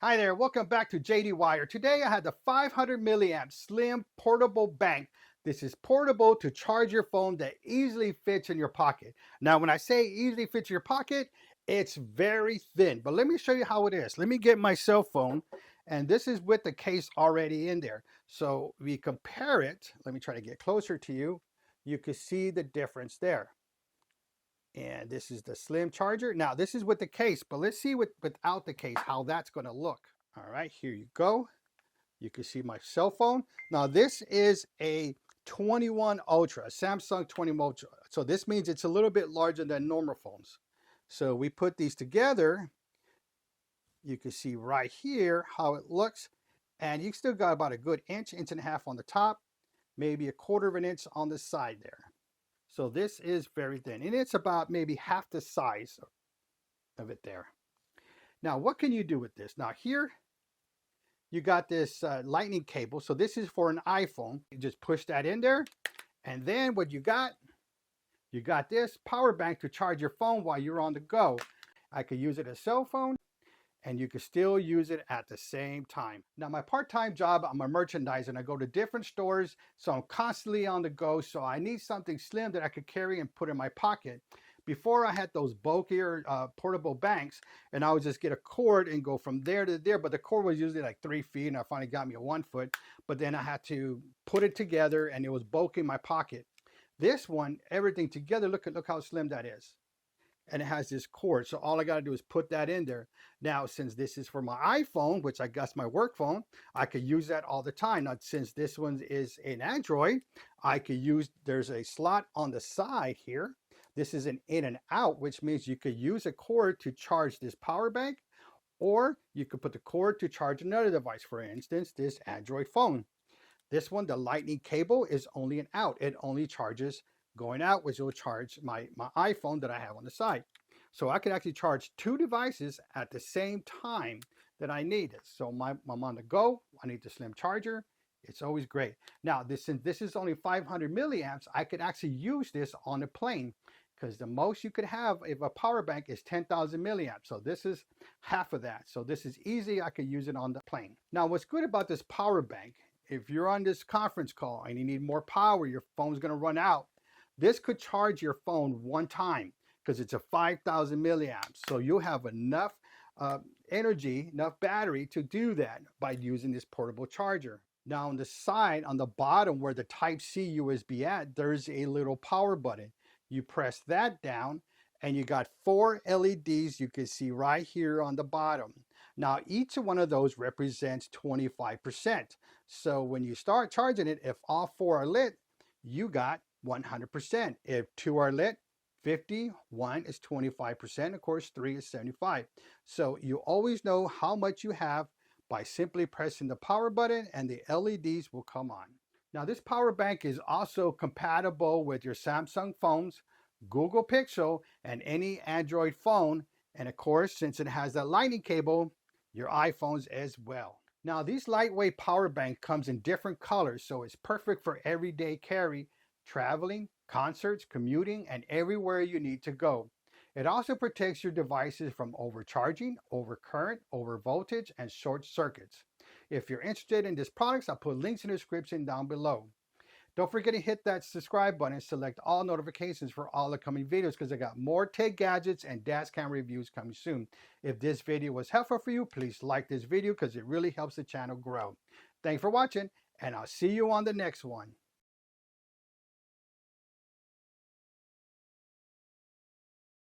Hi there, welcome back to JD Wire. Today I had the 500 milliamp slim portable bank. This is portable to charge your phone that easily fits in your pocket. Now, when I say easily fits in your pocket, it's very thin, but let me show you how it is. Let me get my cell phone, and this is with the case already in there. So we compare it. Let me try to get closer to you. You can see the difference there. And this is the slim charger. Now this is with the case, but let's see without the case how that's going to look. All right, here you go. You can see my cell phone. Now this is a 21 Ultra, a Samsung 21 Ultra. So this means it's a little bit larger than normal phones. So we put these together. You can see right here how it looks. And you still got about a good inch, inch and a half on the top, maybe a quarter of an inch on the side there. So this is very thin, and it's about maybe half the size of it there. Now, what can you do with this? Now here, you got this lightning cable. So this is for an iPhone. You just push that in there. And then what you got this power bank to charge your phone while you're on the go. I could use it as a cell phone, and you can still use it at the same time. Now, my part-time job, I'm a merchandiser, and I go to different stores, so I'm constantly on the go, so I need something slim that I could carry and put in my pocket. Before, I had those bulkier portable banks, and I would just get a cord and go from there to there, but the cord was usually like 3 feet, and I finally got me a 1 foot, but then I had to put it together, and it was bulky in my pocket. This one, everything together, look how slim that is. And it has this cord, so all I got to do is put that in there. Now, since this is for my iPhone, which I guess my work phone, I could use that all the time. Now, since this one is an Android, I could use, there's a slot on the side here. This is an in and out, which means you could use a cord to charge this power bank, or you could put the cord to charge another device, for instance, this Android phone. This one, the lightning cable, is only an out. It only charges going out, which will charge my iPhone that I have on the side. So I can actually charge two devices at the same time that I need it. So I'm on the go, I need the slim charger. It's always great. Now, since this is only 500 milliamps, I could actually use this on a plane, because the most you could have if a power bank is 10,000 milliamps. So this is half of that. So this is easy. I could use it on the plane. Now, what's good about this power bank, if you're on this conference call and you need more power, your phone's going to run out. This could charge your phone one time because it's a 5,000 milliamps. So you'll have enough energy, enough battery to do that by using this portable charger. Now on the side, on the bottom where the Type-C USB at, there's a little power button. You press that down and you got 4 LEDs you can see right here on the bottom. Now each one of those represents 25%. So when you start charging it, if all 4 are lit, you got 100%. If 2 are lit, 50, 1 is 25%, of course 3 is 75. So you always know how much you have by simply pressing the power button, and the LEDs will come on. Now this power bank is also compatible with your Samsung phones, Google Pixel, and any Android phone, and of course, since it has that lightning cable, your iPhones as well. Now these lightweight power bank comes in different colors, so it's perfect for everyday carry, traveling, concerts, commuting, and everywhere you need to go. It also protects your devices from overcharging, overcurrent, overvoltage, and short circuits. If you're interested in these products, I'll put links in the description down below. Don't forget to hit that subscribe button and select all notifications for all upcoming videos, because I got more tech gadgets and dash cam reviews coming soon. If this video was helpful for you, please like this video because it really helps the channel grow. Thanks for watching, and I'll see you on the next one.